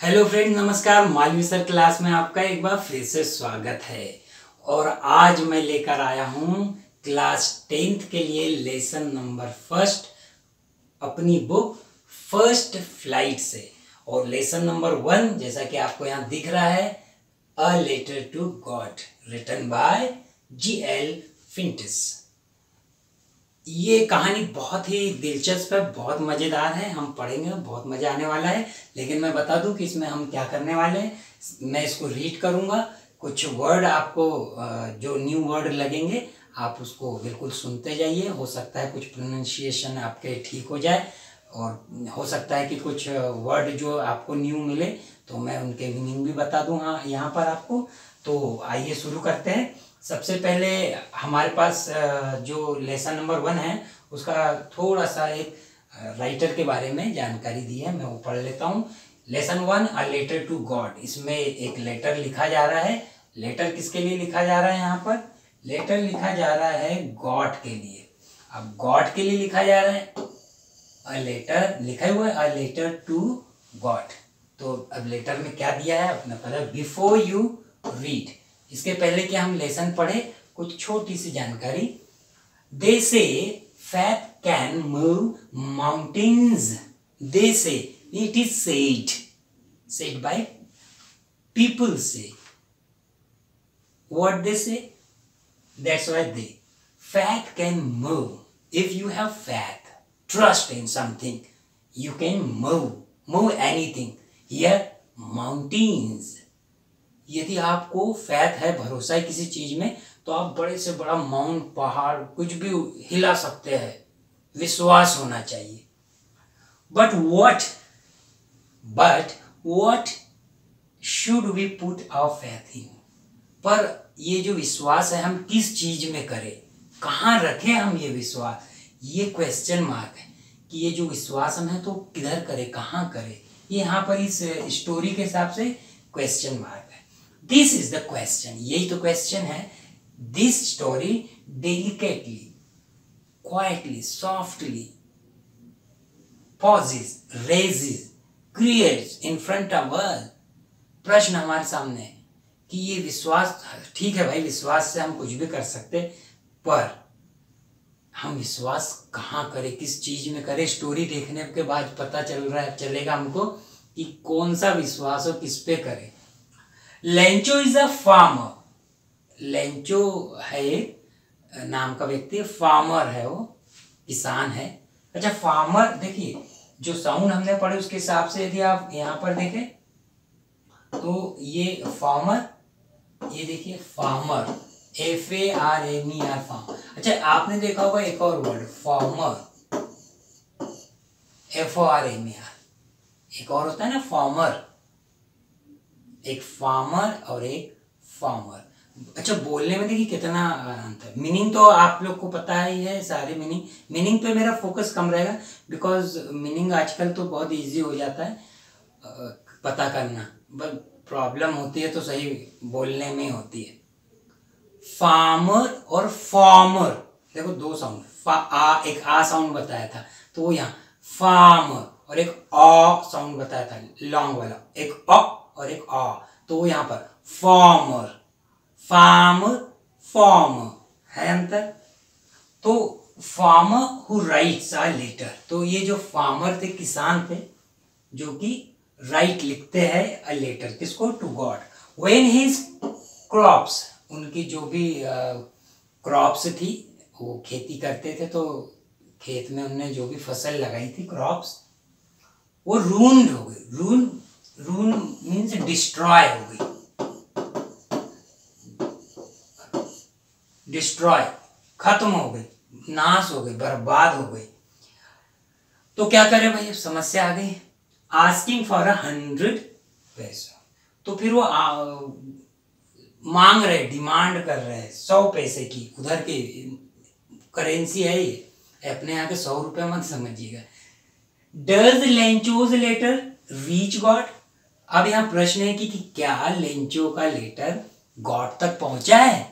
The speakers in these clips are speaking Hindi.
हेलो फ्रेंड, नमस्कार। मालवी सर क्लास में आपका एक बार फिर से स्वागत है। और आज मैं लेकर आया हूँ क्लास 10th के लिए लेसन नंबर फर्स्ट, अपनी बुक फर्स्ट फ्लाइट से। और लेसन नंबर 1 जैसा कि आपको यहाँ दिख रहा है, a letter to God, written by G.L. Fuentes. ये कहानी बहुत ही दिलचस्प है, बहुत मज़ेदार है। हम पढ़ेंगे, बहुत मज़ा आने वाला है। लेकिन मैं बता दूं कि इसमें हम क्या करने वाले हैं। मैं इसको रीड करूंगा, कुछ वर्ड आपको जो न्यू वर्ड लगेंगे आप उसको बिल्कुल सुनते जाइए। हो सकता है कुछ प्रोनाउंसिएशन आपके ठीक हो जाए, और हो सकता है कि कुछ वर्ड जो आपको न्यू मिले तो मैं उनके मीनिंग भी बता दूँ हाँ यहाँ पर आपको। तो आइए शुरू करते हैं। सबसे पहले हमारे पास जो लेसन नंबर 1 है उसका थोड़ा सा एक राइटर के बारे में जानकारी दी है, मैं वो पढ़ लेता हूँ। Lesson 1, a letter to God. इसमें एक लेटर लिखा जा रहा है। लेटर किसके लिए लिखा जा रहा है? यहाँ पर लेटर लिखा जा रहा है गॉड के लिए। अब गॉड के लिए लिखा जा रहा है, अ लेटर लिखा हुआ है, अ लेटर टू गॉड। तो अब लेटर में क्या दिया है अपना पता। बिफोर यू रीड, इसके पहले कि हम लेसन पढ़े, कुछ छोटी सी जानकारी। दे से फैथ कैन मूव माउंटेन्स। दे से, it is said by people से। व्हाट दे से, that's why they. Faith can move. If you have faith, trust in something, you can move anything. Here mountains, यदि आपको फैथ है, भरोसा है किसी चीज में, तो आप बड़े से बड़ा माउंट, पहाड़, कुछ भी हिला सकते हैं। विश्वास होना चाहिए। But what should we put our faith in? पर ये जो विश्वास है हम किस चीज में करें, कहाँ रखें हम ये विश्वास, ये क्वेश्चन मार्क है कि ये जो विश्वास हम है तो किधर करें, कहाँ करें। ये यहाँ पर इस स्टोरी के हिसाब से क्वेश्चन मार्क है। दिस इज द क्वेश्चन, यही तो क्वेश्चन है। This story delicately, quietly, softly poses, raises, creates in front of us. प्रश्न हमारे सामने है कि ये विश्वास, ठीक है भाई, विश्वास से हम कुछ भी कर सकते, पर हम विश्वास कहाँ करें, किस चीज में करें। स्टोरी देखने के बाद पता चलेगा हमको कि कौन सा विश्वास और किस पे करें। Lencho is a farmer. Lencho है एक नाम का व्यक्ति, फार्मर है, वो किसान है। अच्छा, फार्मर, देखिए जो साउंड हमने पढ़े उसके हिसाब से यदि आप यहाँ पर देखें तो ये फार्मर, ये देखिए फार्मर, FARMER, फार्म। अच्छा, आपने देखा होगा एक और वर्ड फार्मर, FORMER। एक और होता है ना फार्मर, एक फार्मर और एक फार्मर। अच्छा, बोलने में देखिए कितना अंतर। मीनिंग तो आप लोग को पता ही है, सारे मीनिंग पे मेरा फोकस कम रहेगा, बिकॉज मीनिंग आजकल तो बहुत इजी हो जाता है पता करना, बस प्रॉब्लम होती है तो सही बोलने में होती है। फार्मर और फॉर्मर, देखो दो साउंड, एक आ साउंड बताया था तो वो यहाँ फार्मर, और एक अ साउंड बताया था लॉन्ग वाला, एक अ और एक आ, तो वो यहाँ पर फार्मर, फार्मर, फॉर्मर है अंतर। तो farmer who writes a letter, तो ये जो फार्मर थे, किसान थे, जो कि राइट लिखते हैं अ लेटर, किसको? To God. When his crops, उनकी जो भी क्रॉप्स थी, वो खेती करते थे, तो खेत में उनने जो भी फसल लगाई थी, क्रॉप्स, वो रून्ड हो गई। रून मीन्स डिस्ट्रॉय हो गई, डिस्ट्रॉय, खत्म हो गई, नाश हो गई, बर्बाद हो गई। तो क्या करें भाई, अब समस्या आ गई। आस्किंग फॉर 100 पैसा, तो फिर वो मांग रहे, डिमांड कर रहे हैं 100 पैसे की। उधर की करेंसी है ये, अपने यहाँ के 100 रुपये मत समझिएगा। Does Lencho's letter reach God? अब यहाँ प्रश्न है कि क्या लेंचो का लेटर गॉड तक पहुंचा है?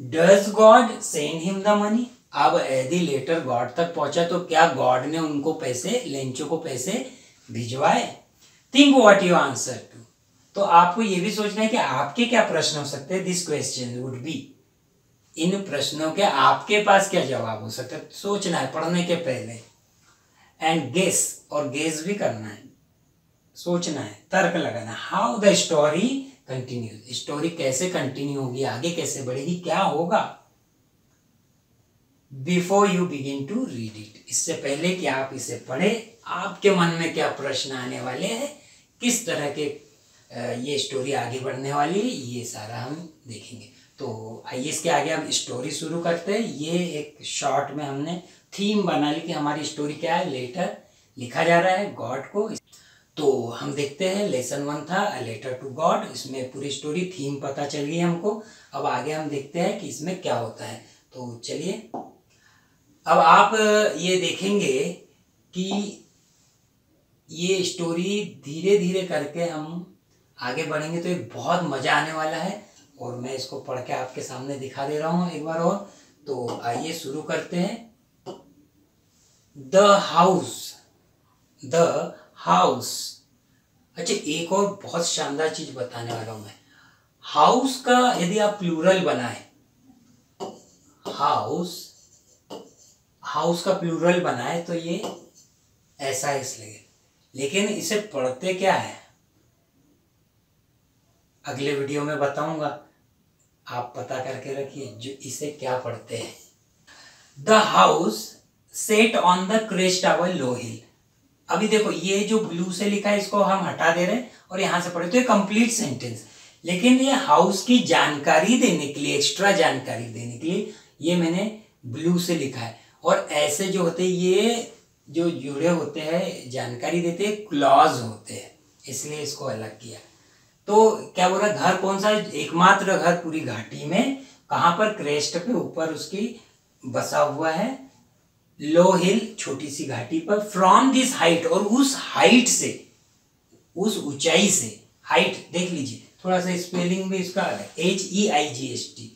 Does God send him the money? अब यदि लेटर गॉड तक पहुंचा तो क्या गॉड ने उनको पैसे, लेंचो को पैसे भिजवाए? Think what you answer to. तो आपको ये भी सोचना है कि आपके क्या प्रश्न हो सकते हैं। दिस क्वेश्चन वुड बी, इन प्रश्नों के आपके पास क्या जवाब हो सकता है, सोचना है पढ़ने के पहले। एंड गेस, और गेस भी करना है, सोचना है, तर्क लगाना। How the story continues, story कैसे कंटिन्यू होगी, आगे कैसे बढ़ेगी, क्या होगा। Before you begin to read it, इससे पहले कि आप इसे पढ़े, आपके मन में क्या प्रश्न आने वाले हैं, किस तरह के ये स्टोरी आगे बढ़ने वाली है, ये सारा हम देखेंगे। तो आइए इसके आगे हम स्टोरी शुरू करते हैं। ये एक शॉर्ट में हमने थीम बना ली कि हमारी स्टोरी क्या है। लेटर लिखा जा रहा है गॉड को। तो हम देखते हैं लेसन 1 था अ लेटर टू गॉड, इसमें पूरी स्टोरी थीम पता चल गई हमको। अब आगे हम देखते हैं कि इसमें क्या होता है। तो चलिए, अब आप ये देखेंगे कि ये स्टोरी धीरे धीरे करके हम आगे बढ़ेंगे तो एक बहुत मज़ा आने वाला है। और मैं इसको पढ़ के आपके सामने दिखा दे रहा हूँ एक बार और। तो आइए शुरू करते हैं। The house, the house. अच्छा, एक और बहुत शानदार चीज बताने वाला हूं मैं। हाउस का यदि आप प्लूरल बनाए, हाउस, हाउस का प्लूरल बनाए तो ये ऐसा इसलिए, लेकिन इसे पढ़ते क्या है अगले वीडियो में बताऊंगा, आप पता करके रखिए जो इसे क्या पढ़ते हैं। The house sat on the crest of a low hill. अभी देखो ये जो ब्लू से लिखा है इसको हम हटा दे रहे हैं और यहां से पढ़े तो ये कंप्लीट सेंटेंस, लेकिन ये हाउस की जानकारी देने के लिए, एक्स्ट्रा जानकारी देने के लिए ये मैंने ब्लू से लिखा है। और ऐसे जो होते हैं ये जो जुड़े होते हैं जानकारी देते हैं क्लॉज होते हैं, इसलिए इसको अलग किया। तो क्या बोल रहा, घर कौन सा, एकमात्र घर पूरी घाटी में, कहां पर, क्रेस्ट पे, ऊपर उसकी बसा हुआ है, लो हिल छोटी सी घाटी पर, फ्रॉम दिस हाइट, और उस हाइट से, उस ऊंचाई से, हाइट देख लीजिए थोड़ा सा स्पेलिंग भी इसका HEIGHT,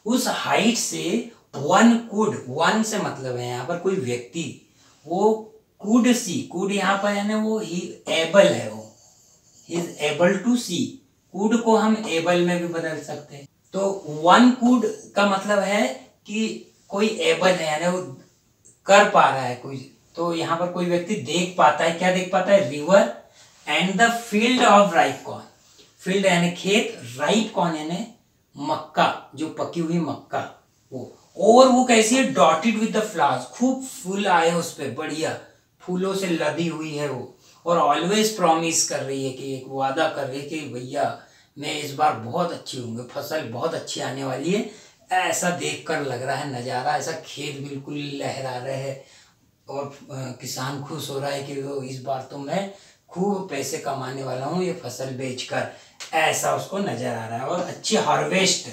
उस हाइट से वन कुड, वन से मतलब है यहाँ पर कोई व्यक्ति, वो कुड सी, कुड यहाँ पर यानी वो ही एबल है, वो is able to see, could को हम एबल में भी बदल सकते हैं। तो वन कुड का मतलब है कि कोई एबल है यानी वो कर पा रहा है कोई। तो यहाँ पर कोई व्यक्ति देख पाता है, क्या देख पाता है, river and the field of ripe corn, field यानी खेत, राइप कॉर्न यानी मक्का, जो पकी हुई मक्का वो, और वो कैसी है, डॉटेड विद द फ्लावर्स, खूब फूल आए उस पे, बढ़िया फूलों से लदी हुई है वो। और ऑलवेज प्रॉमिस कर रही है कि एक वादा कर रही है कि भैया मैं इस बार बहुत अच्छी होंगे, फसल बहुत अच्छी आने वाली है। ऐसा देखकर लग रहा है नज़ारा, ऐसा खेत बिल्कुल लहरा रहे हैं और किसान खुश हो रहा है कि वो इस बार तो मैं खूब पैसे कमाने वाला हूँ ये फसल बेचकर, ऐसा उसको नजर आ रहा है। और अच्छी हार्वेस्ट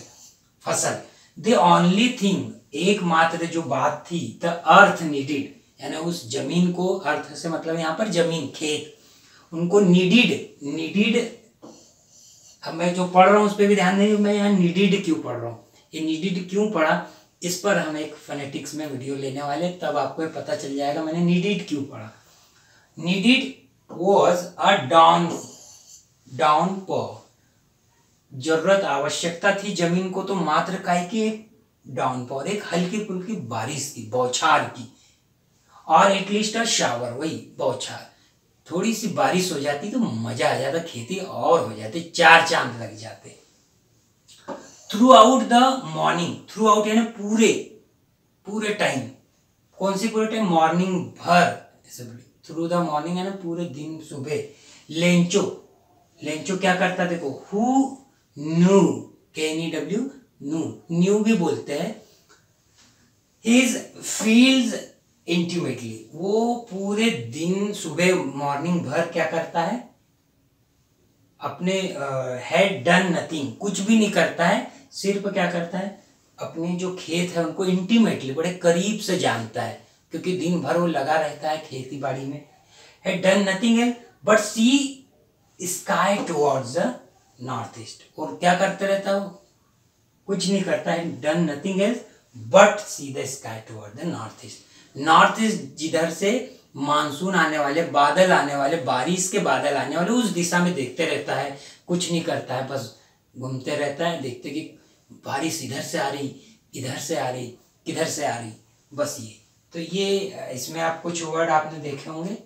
फसल। द ओनली थिंग, एकमात्र जो बात थी, द अर्थ नीडेड, यानी उस जमीन को, अर्थ से मतलब यहाँ पर जमीन, खेत, उनको नीडेड, नीडेड, अब मैं जो पढ़ रहा हूँ उस पर भी ध्यान दें, मैं यहाँ नीडेड क्यों पढ़ रहा हूँ, ये नीडेड क्यों पढ़ा, इस पर हम एक फोनेटिक्स में वीडियो लेने वाले, तब आपको पता चल जाएगा मैंने नीडेड क्यों पढ़ा। नीडेड वॉज अ डाउनपोर, जरूरत, आवश्यकता थी जमीन को तो मात्र काहे की, एक डाउनपोर, एक हल्की फुल्की बारिश की, बौछार की, और एटलीस्ट अ शावर, वही बौछार, थोड़ी सी बारिश हो जाती तो मजा आ जाता, खेती और हो जाती, चार चांद लग जाते। Through out the morning, through out यानी पूरे, पूरे टाइम, कौन सी पूरे टाइम, मॉर्निंग भर, थ्रू द मॉर्निंग यानी पूरे दिन, सुबह। लेंचो, लेंचो क्या करता देखो, हु न्यू, KNEW, न्यू भी बोलते हैं, हिज फील्स इंटीमेटली, वो पूरे दिन, सुबह, मॉर्निंग भर क्या करता है, अपने हैड डन नथिंग, कुछ भी नहीं करता है, सिर्फ क्या करता है, अपने जो खेत है उनको इंटीमेटली, बड़े करीब से जानता है, क्योंकि दिन भर वो लगा रहता है खेती बाड़ी में। Had done nothing else but see sky towards the north east, और क्या करते रहता है वो, कुछ नहीं करता है, done nothing else but see the sky toward the north east, north east जिधर से मानसून आने वाले, बादल आने वाले, बारिश के बादल आने वाले, उस दिशा में देखते रहता है, कुछ नहीं करता है, बस घूमते रहता है, देखते कि बारिश इधर से आ रही, इधर से आ रही, किधर से आ रही, बस ये। तो ये इसमें आप कुछ वर्ड आपने देखे होंगे,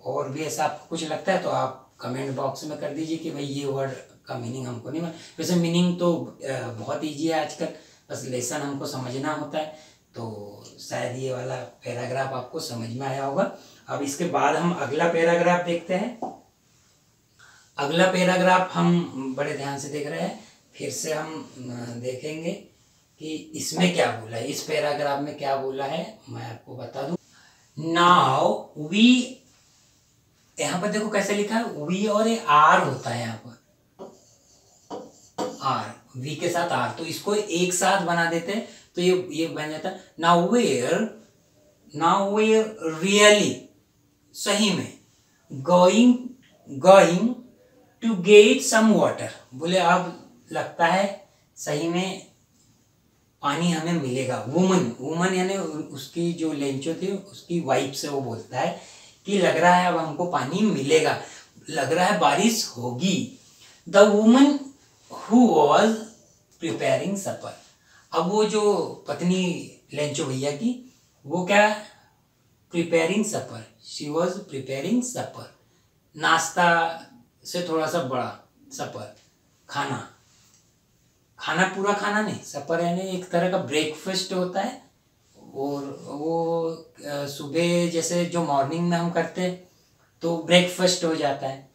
और भी ऐसा आपको कुछ लगता है तो आप कमेंट बॉक्स में कर दीजिए कि भाई ये वर्ड का मीनिंग हमको नहीं मालूम। वैसे मीनिंग तो बहुत ईजी है आजकल, बस लेसन हमको समझना होता है। तो शायद ये वाला पैराग्राफ आपको समझ में आया होगा। अब इसके बाद हम अगला पैराग्राफ देखते हैं। अगला पैराग्राफ हम बड़े ध्यान से देख रहे हैं, फिर से हम देखेंगे कि इसमें क्या बोला है, इस पैराग्राफ में क्या बोला है, मैं आपको बता दूं। नाउ वी, यहाँ पर देखो कैसे लिखा है, वी और ये आर होता है, यहाँ पर आर, वी के साथ आर, तो इसको एक साथ बना देते हैं तो ये बन जाता है नाउ वेयर रियली, सही में, going to get some water, बोले अब लगता है सही में पानी हमें मिलेगा। वुमन यानी उसकी जो लेंचो थी उसकी वाइफ से वो बोलता है कि लग रहा है अब हमको पानी मिलेगा, लग रहा है बारिश होगी। The woman who was preparing supper, अब वो जो पत्नी लेंचो भैया की, वो क्या, preparing supper, she was preparing supper, नाश्ता से थोड़ा सा बड़ा, सपर खाना, खाना पूरा खाना नहीं, सपर यानी एक तरह का ब्रेकफास्ट होता है। और वो सुबह जैसे जो मॉर्निंग में हम करते हैं तो ब्रेकफास्ट हो जाता है,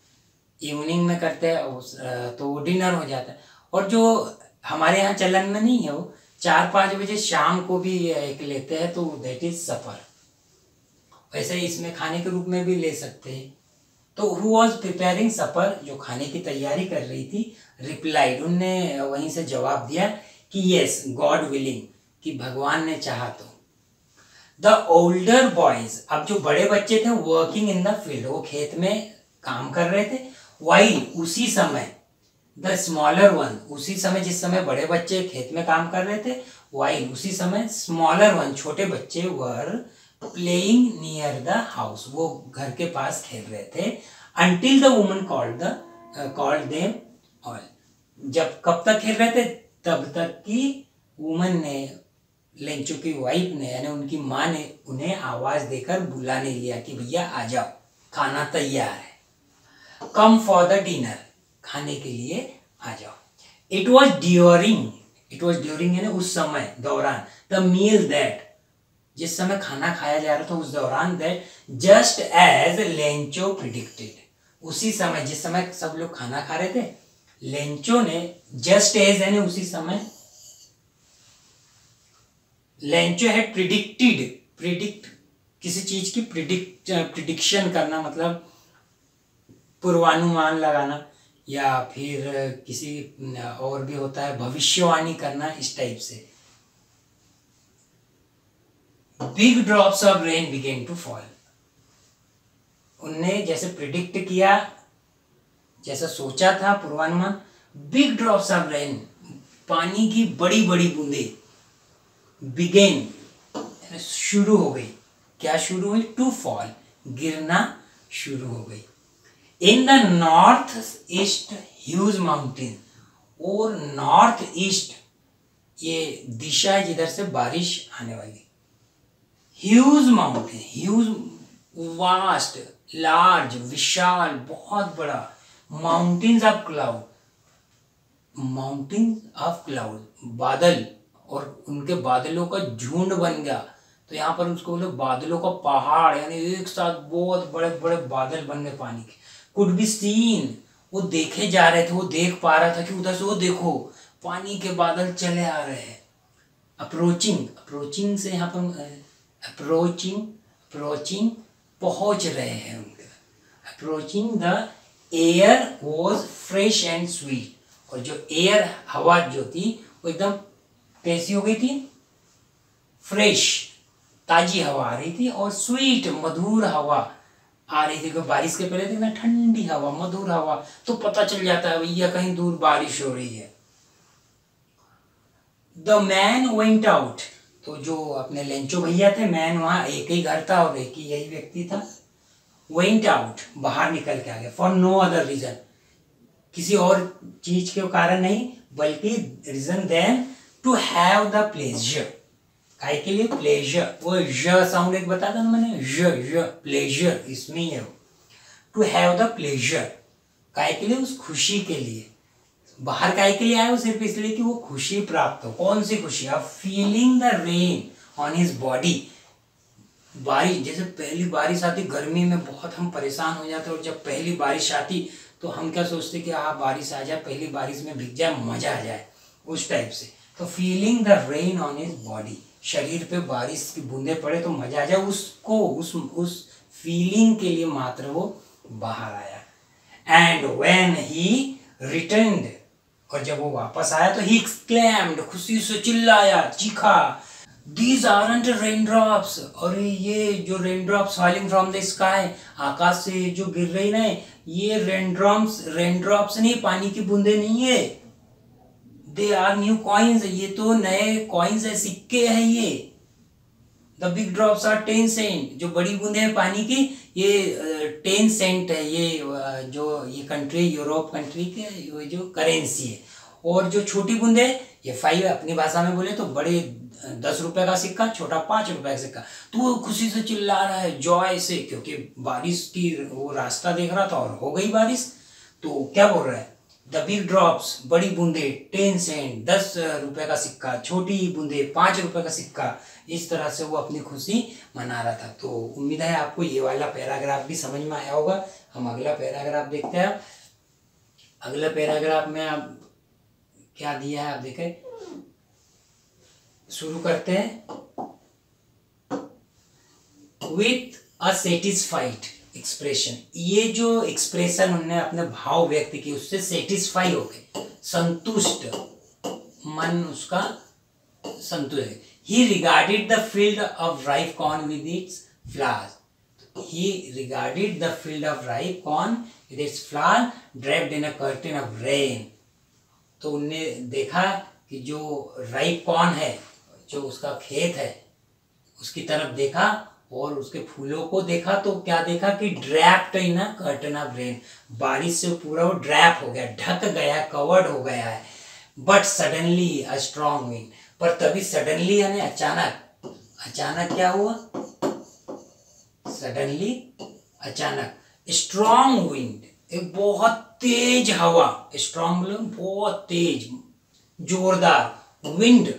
इवनिंग में करते हैं तो डिनर हो जाता है, और जो हमारे यहाँ चलन में नहीं है वो 4-5 बजे शाम को भी एक लेते हैं, तो दैट इज सपर। वैसे इसमें खाने के रूप में भी ले सकते हैं। तो हु वॉज प्रिपेयरिंग सपर, जो खाने की तैयारी कर रही थी, रिप्लाइड, उनने वहीं से जवाब दिया कि यस गॉड विलिंग, कि भगवान ने चाहा तो। द ओल्डर बॉयज, अब जो बड़े बच्चे थे, वर्किंग इन द फील्ड, वो खेत में काम कर रहे थे। वाइल, उसी समय, द स्मॉलर वन, उसी समय जिस समय बड़े बच्चे खेत में काम कर रहे थे, वाइल उसी समय स्मॉलर वन, छोटे बच्चे, were playing near the house, वो घर के पास खेल रहे थे। Until the woman called them all, जब कब तक खेल रहे थे, तब तक कि वुमन ने, लेंचो की वाइफ ने यानी उनकी माँ ने उन्हें आवाज देकर बुलाने लिया कि भैया आ जाओ, खाना तैयार है, कम फॉर द डिनर, खाने के लिए आ जाओ। इट वॉज ड्यूरिंग यानी उस समय, दौरान, द मील दैट, जिस समय खाना खाया जा रहा था उस दौरान, that just as Lencho predicted, उसी समय जिस समय सब लोग खाना खा रहे थे, लेंचो ने जस्ट एज यानी उसी समय, लेंचो है प्रिडिक्ट किसी चीज की प्रिडिक्शन करना, मतलब पूर्वानुमान लगाना, या फिर किसी और भी होता है भविष्यवाणी करना, इस टाइप से। Big drops of rain began to fall, उनने जैसे प्रिडिक्ट किया, जैसा सोचा था पूर्वानुमान, बिग ड्रॉप्स ऑफ रेन, पानी की बड़ी बड़ी बूंदे, बिगेन शुरू हो गई, क्या शुरू हुई, टू फॉल, गिरना शुरू हो गई। In the north east huge mountain, और नॉर्थ ईस्ट ये दिशा है जिधर से बारिश आने वाली। Huge mountain, huge vast, large, विशाल, बहुत बड़ा, माउंटेन्स ऑफ क्लाउड, बादल, और उनके बादलों का झुंड बन गया, तो यहाँ पर उसको बोले बादलों का पहाड़, यानी एक साथ बहुत बड़े बड़े बादल बन गए पानी के। कुड बी सीन, वो देखे जा रहे थे, वो देख पा रहा था कि उधर से वो देखो पानी के बादल चले आ रहे हैं। अप्रोचिंग से यहाँ पर अप्रोचिंग पहुंच रहे हैं उनके, approaching the air was fresh and sweet, और जो एयर हवा जो थी वो एकदम कैसी हो गई थी, फ्रेश, ताजी हवा आ रही थी, और स्वीट, मधुर हवा आ रही थी। क्योंकि बारिश के पहले थी ना, ठंडी हवा, मधुर हवा, तो पता चल जाता है भैया कहीं दूर बारिश हो रही है। द मैन वेंट आउट, तो जो अपने लेंचो भैया थे, मैन वहां एक ही घर था और एक ही यही व्यक्ति था, वेंट आउट, बाहर निकल के आ गया, फॉर नो अदर रीजन, किसी और चीज के कारण नहीं, बल्कि reason then to have the pleasure, काय के लिए प्लेजर, वो ज साउंड एक बता था ना मैंने, ज प्लेजर इसमें ही है, टू हैव द प्लेजर, काय के लिए, उस खुशी के लिए, बाहर काय के लिए आया वो सिर्फ इसलिए कि वो खुशी प्राप्त हो। कौन सी खुशी? अब feeling the rain on his body, बारिश, जैसे पहली बारिश आती गर्मी में बहुत हम परेशान हो जाते, और जब पहली बारिश आती तो हम क्या सोचते कि हाँ बारिश आ जाए, पहली बारिश में भीग जाए, मजा आ जाए, उस टाइप से। तो feeling the rain on his body, शरीर पे बारिश की बूंदे पड़े तो मजा आ जाए, उसको उस फीलिंग के लिए मात्र वो बाहर आया। एंड व्हेन ही रिटर्न्ड, और जब वो वापस आया तो ही एक्सक्लेम्ड, खुशी से चिल्लाया, चीखा, These aren't raindrops, और ये जो raindrops falling from the sky, आकाश से जो गिर रही ना, ये raindrops नहीं, पानी की बूंदे नहीं है, they are new coins, ये तो नए coins है, सिक्के हैं ये। The big drops are 10 cent, जो बड़ी बूंदे हैं पानी की, ये 10 सेंट है, ये जो ये कंट्री, यूरोप कंट्री के जो करेंसी है, और जो छोटी बूंदे ये 5, अपनी भाषा में बोले तो बड़े 10 रुपए का सिक्का, छोटा 5 रुपए का सिक्का। तो वो खुशी से चिल्ला रहा है, जॉय से, क्योंकि बारिश की वो रास्ता देख रहा था और हो गई बारिश। तो क्या बोल रहा है? द बिग ड्रॉप्स, बड़ी बूंदे, 10 सेंट, 10 रुपए का सिक्का, छोटी बूंदे 5 रुपए का सिक्का, इस तरह से वो अपनी खुशी मना रहा था। तो उम्मीद है आपको ये वाला पैराग्राफ भी समझ में आया होगा। हम अगला पैराग्राफ देखते हैं। अगला पैराग्राफ में आप क्या दिया है आप देखें, शुरू करते हैं। विथ अ सेटिस्फाइड एक्सप्रेशन, ये जो एक्सप्रेशन उन्होंने अपने भाव व्यक्त किए उससे सेटिस्फाई हो गए, संतुष्ट, मन उसका संतुष्ट है। ही regarded the field of ripe corn with its flowers, he regarded the field of ripe corn with its flower draped in a curtain of rain। तो उनने देखा कि जो राइप कॉर्न है, जो उसका खेत है, उसकी तरफ देखा और उसके फूलों को देखा, तो क्या देखा कि draped in a curtain of rain, बारिश से पूरा वो ड्रैप हो गया, ढक गया, कवर्ड हो गया है। But suddenly a strong wind, पर तभी सडनली यानी अचानक, अचानक क्या हुआ? सडनली अचानक, स्ट्रॉन्ग विंड, एक बहुत तेज हवा, स्ट्रॉन्ग मतलब बहुत तेज, जोरदार, विंड,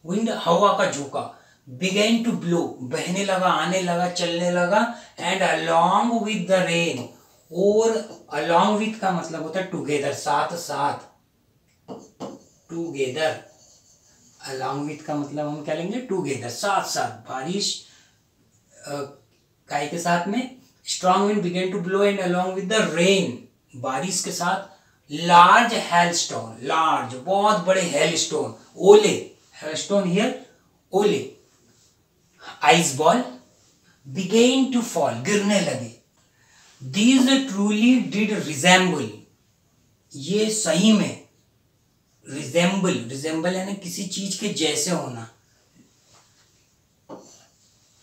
विंड हवा का झोंका, बिगेन टू ब्लो, बहने लगा, आने लगा, चलने लगा, and along with the rain, और अलोंग विद का मतलब होता है टुगेदर, साथ साथ, टुगेदर, अलोंग विद का मतलब हम क्या लेंगे? टुगेदर, साथ साथ, बारिश काय के साथ में, strong wind began to blow and along with the rain, बारिश के साथ, लार्ज हेलस्टोन, लार्ज बहुत बड़े हेलस्टोन, ओले, हेलस्टोन हियर ओले, ice ball, began to fall, गिरने लगे। दीज ट्रूली डिड रिजेंबल, ये सही में, रिजेंबल, रिजेंबल यानी किसी चीज के जैसे होना,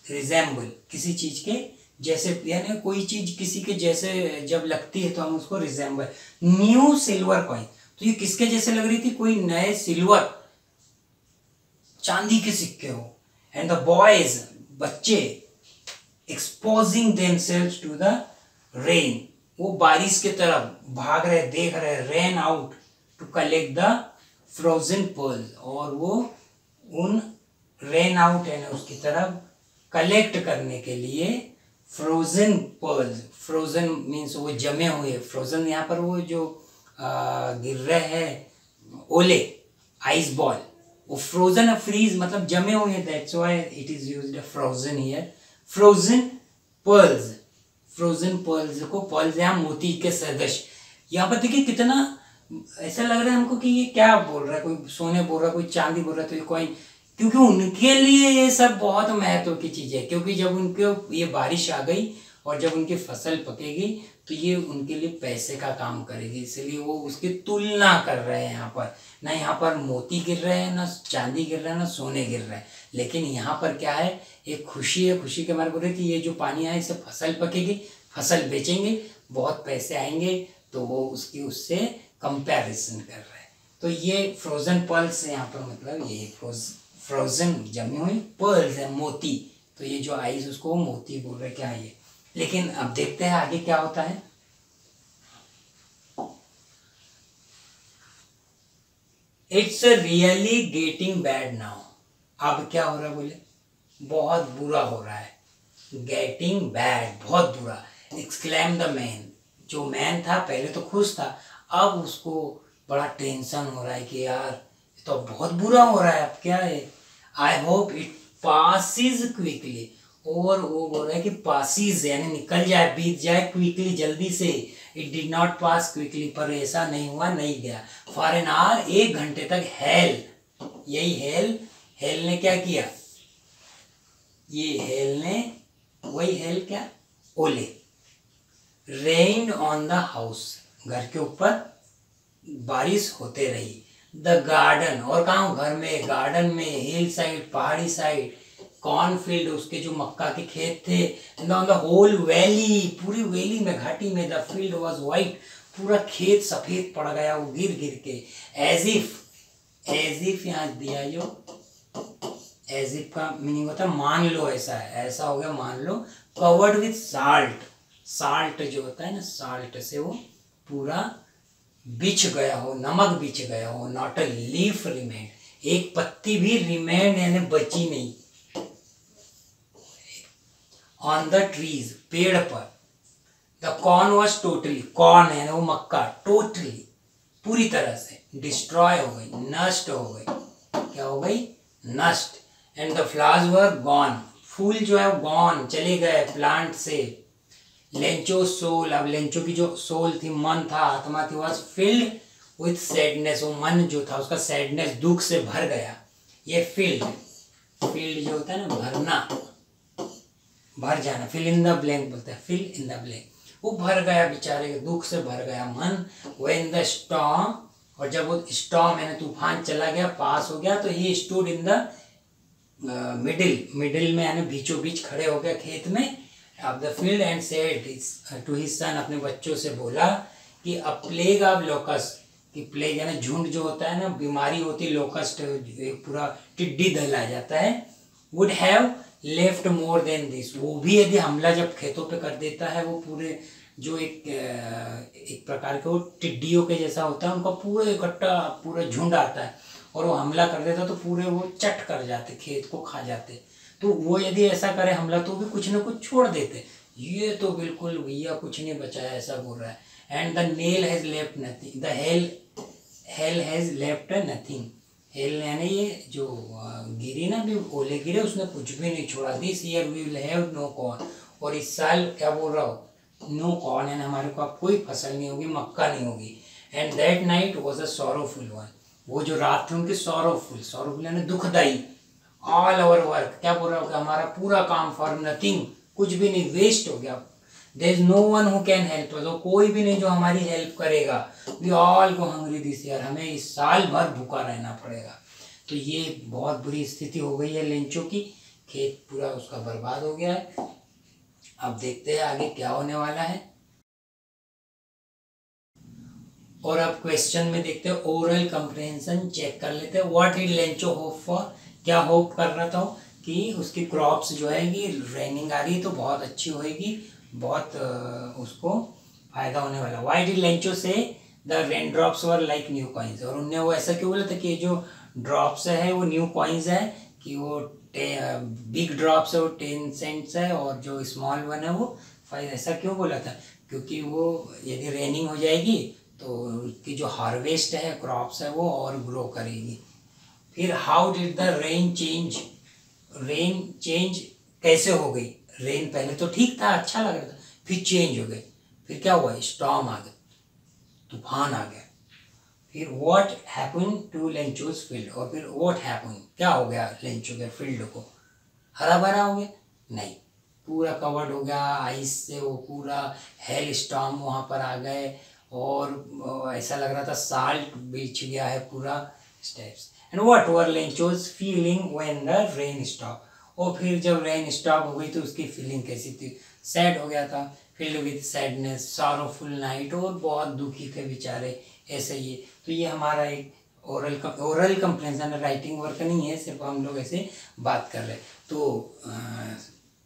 रिजेंबल किसी चीज के जैसे, यानी कोई चीज किसी के जैसे जब लगती है तो हम उसको रिजेंबल। न्यू सिल्वर कॉइन, तो ये किसके जैसे लग रही थी? कोई नए सिल्वर, चांदी के सिक्के हो। एंड द बॉयज, बच्चे, exposing themselves to the rain, वो बारिश के तरफ भाग रहे, देख रहे, ran out to collect the frozen pearls, और वो उन रेन आउट है ना उसकी तरफ कलेक्ट करने के लिए फ्रोजन पर्ल्स, फ्रोजन मीन्स वो जमे हुए, फ्रोजन यहाँ पर वो जो गिर रहे हैं ओले, आइस बॉल, वो फ्रोजन, फ्रीज मतलब जमे हुए हैं, that's why it is used frozen here. Frozen pearls, frozen pearls को, पर्ल्स यहाँ मोती के सदृश। यहाँ पर देखिए कितना ऐसा लग रहा है हमको कि ये क्या बोल रहा है, कोई सोने बोल रहा है, कोई चांदी बोल रहा है, तो ये कॉइन, क्योंकि उनके लिए ये सब बहुत महत्व की चीज है। क्योंकि जब उनके ये बारिश आ गई और जब उनकी फसल पकेगी तो ये उनके लिए पैसे का काम करेगी, इसलिए वो उसकी तुलना कर रहे हैं। यहाँ पर ना, यहाँ पर मोती गिर रहे हैं, ना चांदी गिर रहा है, ना सोने गिर रहे हैं, लेकिन यहाँ पर क्या है, एक खुशी है। खुशी के मारे बोल रहे कि ये जो पानी है इससे फसल पकेगी, फसल बेचेंगे, बहुत पैसे आएंगे, तो वो उसकी उससे कंपैरिजन कर रहे हैं। तो ये फ्रोजन पर्ल्स है यहाँ पर, मतलब ये फ्रोजन जमी हुई पर्ल्स है, मोती। तो ये जो आइस उसको मोती बोल रहे, क्या है ये। लेकिन अब देखते हैं आगे क्या होता है। It's really getting bad now. अब क्या हो रहा है बोले, बहुत बुरा हो रहा है। गेटिंग बैड, बहुत बुरा। एक्सक्लेम द मैन, जो मैन था पहले तो खुश था, अब उसको बड़ा टेंशन हो रहा है कि यार ये तो बहुत बुरा हो रहा है, अब क्या है। I hope it passes quickly, और वो बोल रहा है कि पासिस यानी निकल जाए, बीत जाए, क्विकली जल्दी से। It did not pass quickly, पर ऐसा नहीं हुआ, नहीं गया। फॉर एन आवर, 1 घंटे तक। हेल, यही हेल ने क्या किया, ये हेल ने, वही हेल क्या, ओले। रेन ऑन द हाउस, घर के ऊपर बारिश होते रही। द गार्डन, और कहा घर में, गार्डन में, हिल साइड, पहाड़ी साइड, कॉर्नफील्ड, उसके जो मक्का के खेत थे, ऑन द होल वैली, पूरी वैली में, घाटी में, द फील्ड वाज वाइट, पूरा खेत सफेद पड़ गया वो गिर गिर के। एज इफ यहाँ दिया जो, एज इफ का मीनिंग होता है मान लो, ऐसा है, ऐसा हो गया मान लो। कवर्ड विथ साल्ट, साल्ट जो होता है ना, साल्ट से वो पूरा बिछ गया हो, नमक बिछ गया हो। नॉट अ लीफ रिमेन, एक पत्ती भी रिमेन यानी बची नहीं। ऑन द ट्रीज, पेड़ पर। The corn was totally, corn है वो मक्का, टोटली पूरी तरह से डिस्ट्रॉय हो गई, नष्ट हो गई। क्या हो गई, नष्ट। And the flowers were gone, फूल जो है गॉन, चले गए प्लांट से। लेंचो सोल, अब लेंचो की जो सोल थी, मन था, आत्मा थी, वॉज फिल्ड विथ सैडनेस, वो मन जो था उसका सैडनेस, दुख से भर गया। ये फील्ड, फील्ड जो होता है ना भरना, भर जाना, फिल इन द ब्लैंक बोलते हैं, फिल इन द ब्लैंक। वो भर गया बेचारे के, दुख से भर गया मन। व्हेन द स्टॉर्म, और जब वो स्टॉर्म यानी तूफान चला गया, पास हो गया, तो he stood in the middle में यानी बीचों बीच खड़े हो गए खेत में, of the field, and said to his son, अपने बच्चों से बोला कि अ प्लेग ऑफ लोकस्ट, कि प्लेग यानी झुंड जो होता है ना, बीमारी होती है, लोकस्ट पूरा टिड्डी दल आ जाता है। Would have left more than this, वो भी यदि हमला जब खेतों पे कर देता है, वो पूरे जो एक प्रकार के वो टिड्डियों के जैसा होता है, उनका पूरा इकट्ठा पूरा झुंड आता है, और वो हमला कर देता तो पूरे वो चट कर जाते, खेत को खा जाते। तो वो यदि ऐसा करे हमला, तो भी कुछ ना कुछ छोड़ देते। ये तो बिल्कुल भैया कुछ नहीं बचाया, ऐसा बोल रहा है। And the nail has left nothing, the hell has left nothing, hello यानी ये जो गिरी ना, भी ओले गिरे, उसने कुछ भी नहीं छोड़ा। This year we will have no corn, और इस साल क्या बोल रहा हो, नो कॉर्न यानी हमारे को अब कोई फसल नहीं होगी, मक्का नहीं होगी। And that night was a sorrowful one, वो जो रात थी उनकी सॉरोफुल यानी दुखदाई। ऑल आवर वर्क, क्या बोल रहा हो, हमारा पूरा काम फॉर नथिंग, कुछ भी नहीं, वेस्ट हो गया। There is no one who can help us, कोई भी नहीं जो हमारी हेल्प करेगा। We all go hungry this year, हमें इस साल भर भूखा रहना पड़ेगा। तो ये बहुत बुरी स्थिति हो गई है लेंचो की, खेत पूरा उसका बर्बाद हो गया है। अब देखते हैं आगे क्या होने वाला है। और अब क्वेश्चन में देखते हैं, ओरल कंप्रहेंशन चेक कर लेते हैं। What did Lencho hope for, क्या होप कर रहा था कि उसकी क्रॉप्स जो है कि रेनिंग आ रही है तो बहुत अच्छी होएगी, बहुत उसको फायदा होने वाला। व्हाई डिड लेंचो से the rain drops were like new coins, और उनने वो ऐसा क्यों बोला था कि जो ड्रॉप्स है वो न्यू कॉइन्स है, कि वो बिग ड्रॉप्स है वो 10 सेंट्स है, और जो स्मॉल वन है वो 5। ऐसा क्यों बोला था, क्योंकि वो यदि रेनिंग हो जाएगी तो उसकी जो हार्वेस्ट है, क्रॉप्स है, वो और ग्रो करेगी। फिर how did the rain change, rain change कैसे हो गई। रेन पहले तो ठीक था, अच्छा लग रहा था, फिर चेंज हो गई। फिर क्या हुआ, स्टॉर्म आ गया, तूफान आ गया। फिर व्हाट हैपन टू लेंचोस फील्ड, और फिर व्हाट हैपन, क्या हो गया लेंचो के फील्ड को, हरा भरा हो गया नहीं, पूरा कवर्ड हो गया आइस से, वो पूरा हेल स्टॉर्म वहाँ पर आ गए और ऐसा लग रहा था साल्ट बिछ गया है पूरा steps. And what were Lencho's feeling when the rain stop, और फिर जब रेन स्टॉप हो गई तो उसकी फीलिंग कैसी थी? सैड हो गया था, filled with sadness, sorrowful night, और बहुत दुखी थे बेचारे, ऐसे ही। तो ये हमारा एक ओरल कंप्रेंशन राइटिंग वर्क नहीं है, सिर्फ हम लोग ऐसे बात कर रहे हैं। तो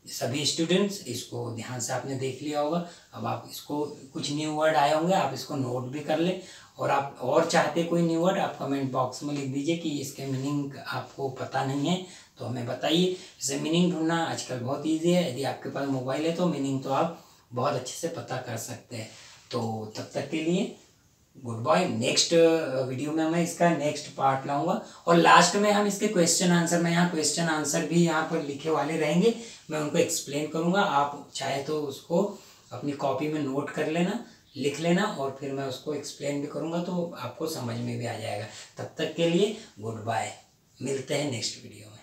सभी स्टूडेंट्स इसको ध्यान से आपने देख लिया होगा। अब आप इसको कुछ न्यू वर्ड आए होंगे, आप इसको नोट भी कर लें, और आप और चाहते कोई न्यू वर्ड आप कमेंट बॉक्स में लिख दीजिए कि इसके मीनिंग आपको पता नहीं है तो हमें बताइए। जैसे मीनिंग ढूंढना आजकल बहुत ईजी है, यदि आपके पास मोबाइल है तो मीनिंग तो आप बहुत अच्छे से पता कर सकते हैं। तो तब तक के लिए गुड बाय। नेक्स्ट वीडियो में मैं इसका नेक्स्ट पार्ट लाऊंगा, और लास्ट में हम इसके क्वेश्चन आंसर, मैं यहाँ क्वेश्चन आंसर भी यहाँ पर लिखे वाले रहेंगे, मैं उनको एक्सप्लेन करूँगा। आप चाहे तो उसको अपनी कॉपी में नोट कर लेना, लिख लेना, और फिर मैं उसको एक्सप्लेन भी करूँगा तो आपको समझ में भी आ जाएगा। तब तक के लिए गुड बाय, मिलते हैं नेक्स्ट वीडियो में।